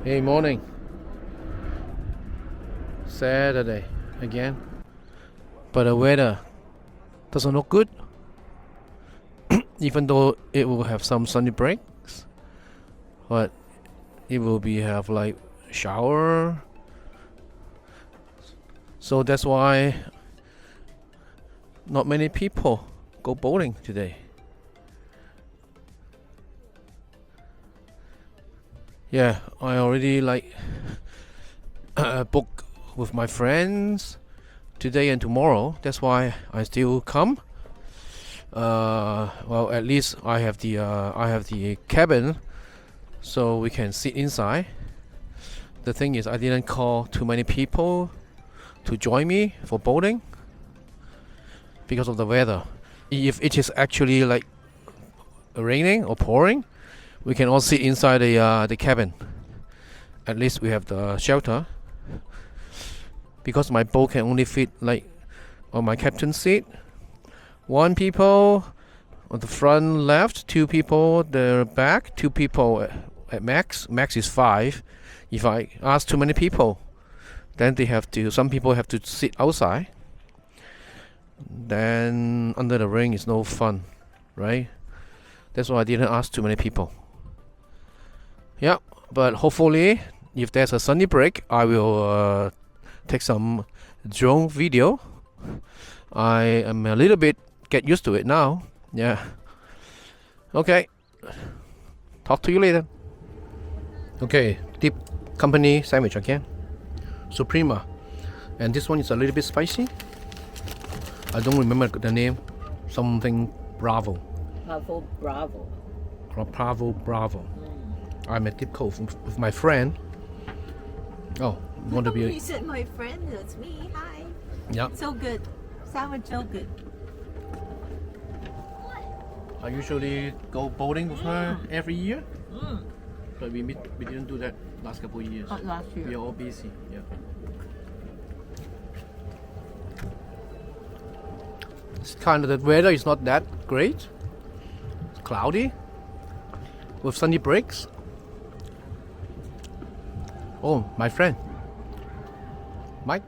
Hey, morning. Saturday again. But the weather doesn't look good. Even though it will have some sunny breaks, but it will be have like shower. So that's why not many people go bowling today. Yeah, I already book with my friends today and tomorrow. That's why I still come. Well, at least I have the cabin, so we can sit inside. The thing is, I didn't call too many people to join me for bowling because of the weather. If it is actually like raining or pouring, we can all sit inside the cabin. At least we have the shelter. Because my boat can only fit like on my captain's seat, 1 people on the front left, 2 people the back, 2 people at max. Max is 5. If I ask too many people, then some people have to sit outside. Then under the rain is no fun, right? That's why I didn't ask too many people. Yeah, but hopefully if there's a sunny break, I will take some drone video. I am a little bit get used to it now. Yeah. Okay. Talk to you later. Okay, deep company sandwich again. Suprema. And this one is a little bit spicy. I don't remember the name. Something Bravo. Bravo. I'm at Deep Cove with my friend. Oh, you want to be? You said my friend. That's me. Hi. Yeah. So good. Sandwich so good. I usually go bowling with her every year. But we didn't do that last couple of years. Last year. We are all busy. Yeah. It's kind of the weather is not that great. It's cloudy with sunny breaks. Oh, my friend, Mike.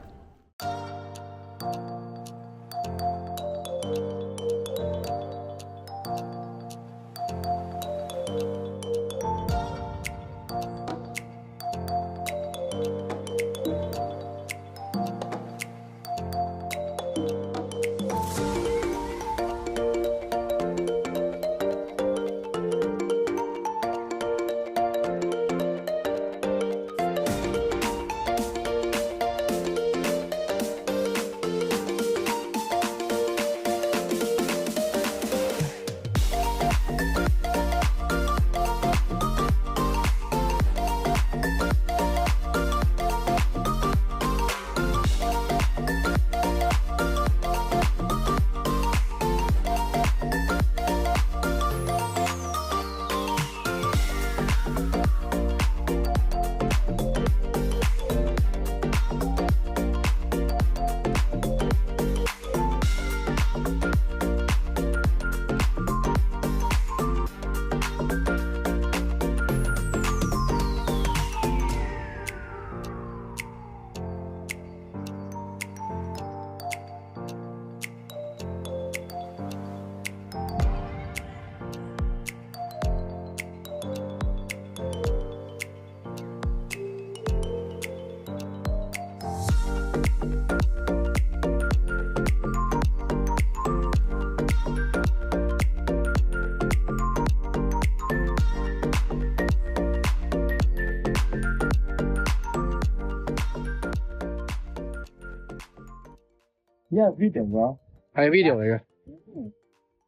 Yeah, video 㗎。係 video 嚟嘅。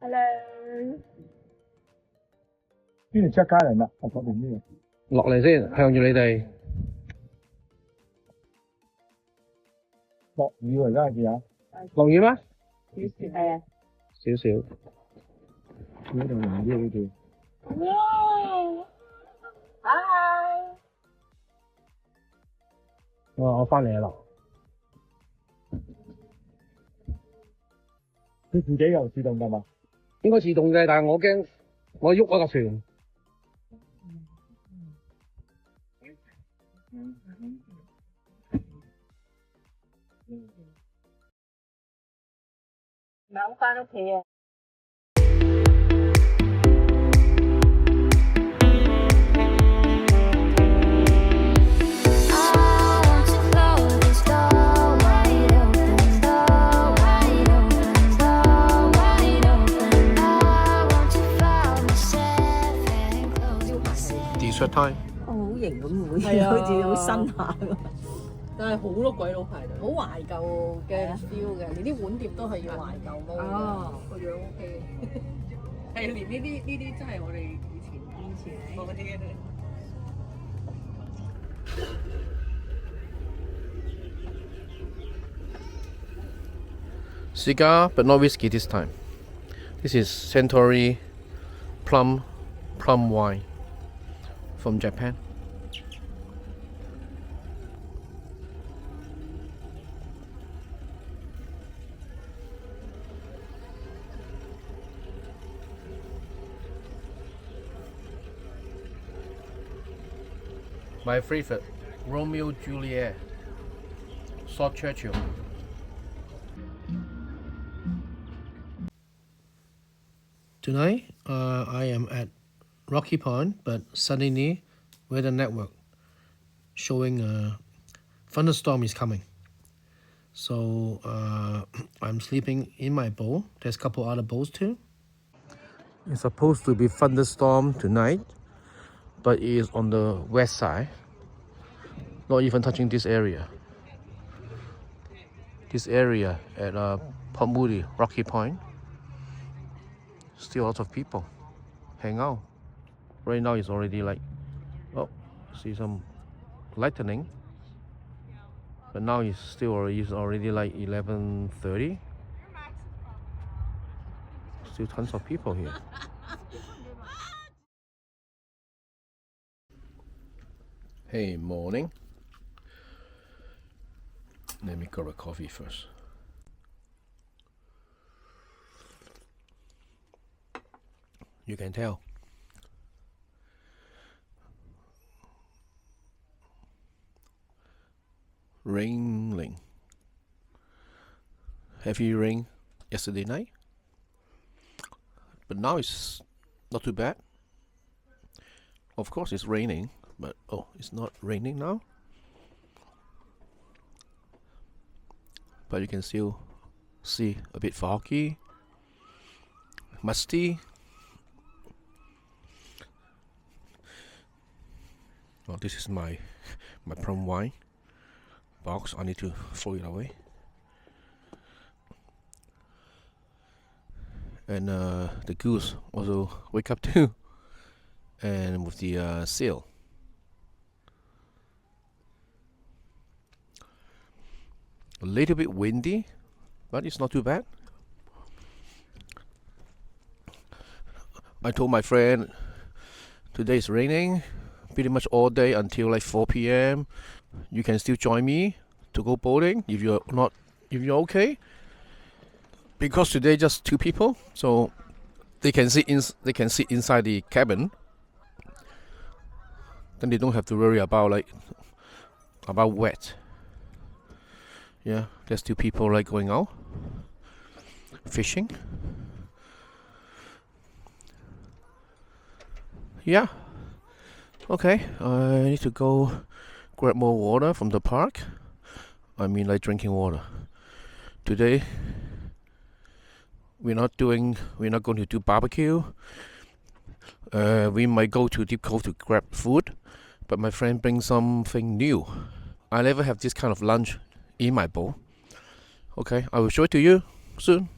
Hello. 邊度出街人啦？我嗰邊呢個。落嚟先，向住你哋。落雨喎，而家係點啊？落雨咩？係啊。少少。呢度淋啲呢度。Hi。我翻嚟啦。佢自己又自動㗎嘛？應該自動嘅，但係我驚我喐嗰架船。唔係好翻屋企啊。Dessert time。好型咁會，係啊好似好新下咁。但係好多鬼佬排隊，好懷舊嘅 feel 嘅，連啲碗碟都係要懷舊風嘅，個樣 OK 嘅。係連呢啲真係我哋以前嗰啲。Cigar, but not whiskey this time. This is Centauri plum wine from Japan. My favorite, Romeo Juliet, Salt Churchill. Tonight, I am at Rocky Point, but suddenly, Weather Network showing a thunderstorm is coming. So I'm sleeping in my boat. There's a couple other boats too. It's supposed to be thunderstorm tonight, but it is on the west side, not even touching this area. This area at Port Moody, Rocky Point. Still lots of people hang out. Right now it's already like, oh, see some lightning. But now it's already like 11:30. Still tons of people here. Hey, morning. Let me grab a coffee first. You can tell. Raining. Heavy rain yesterday night. But now it's not too bad. Of course it's raining, but oh, it's not raining now. But you can still see a bit foggy, musty. Oh, this is my plum wine box. I need to throw it away. And the goose also wake up too. And with the seal. A little bit windy, but it's not too bad. I told my friend today is raining pretty much all day until like 4 p.m. You can still join me to go boating if you're okay. Because today just 2 people, so they can sit inside the cabin. Then they don't have to worry about wet. Yeah, there's 2 people like going out fishing. Yeah. Okay, I need to go grab more water from the park. I mean like drinking water. Today we're not going to do barbecue. We might go to Deep Cove to grab food, but my friend brings something new. I never have this kind of lunch in my bowl. Okay, I will show it to you soon.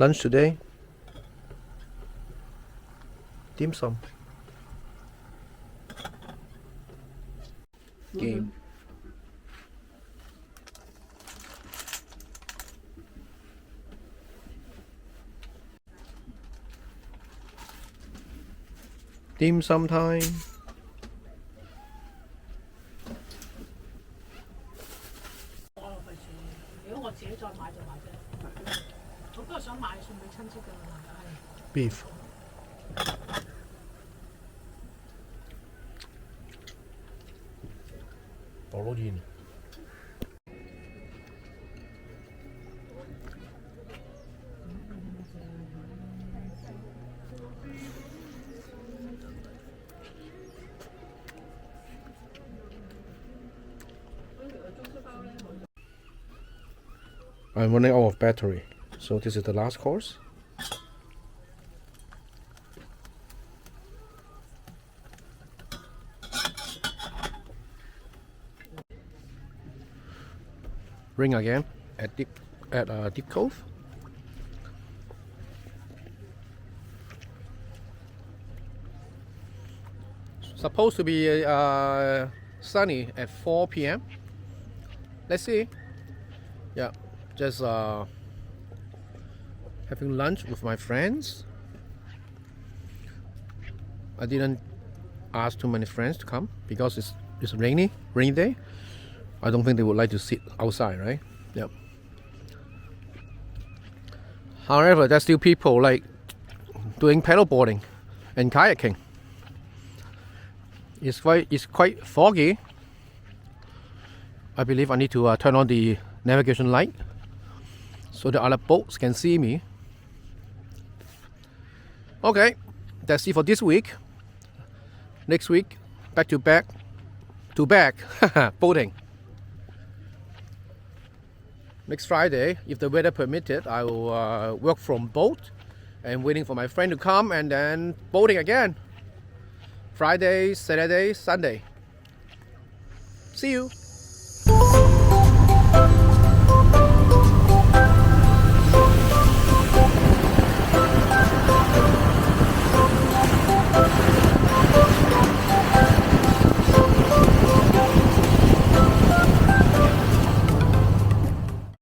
lunch today. Dim sum. Game. Dim sum time. 如果我自己再買就買啫。我不過想買送俾親戚㗎。 Beef. I'm running out of battery, so this is the last course. Ring again at Deep Cove. Supposed to be sunny at 4 p.m. Let's see. Yeah, just having lunch with my friends. I didn't ask too many friends to come because it's rainy day. I don't think they would like to sit outside, right? Yep. However, there's still people like doing paddleboarding and kayaking. It's quite foggy. I believe I need to turn on the navigation light so the other boats can see me. Okay, that's it for this week. Next week, back to back boating. Next Friday, if the weather permitted, I will work from boat and waiting for my friend to come and then boating again. Friday, Saturday, Sunday. See you.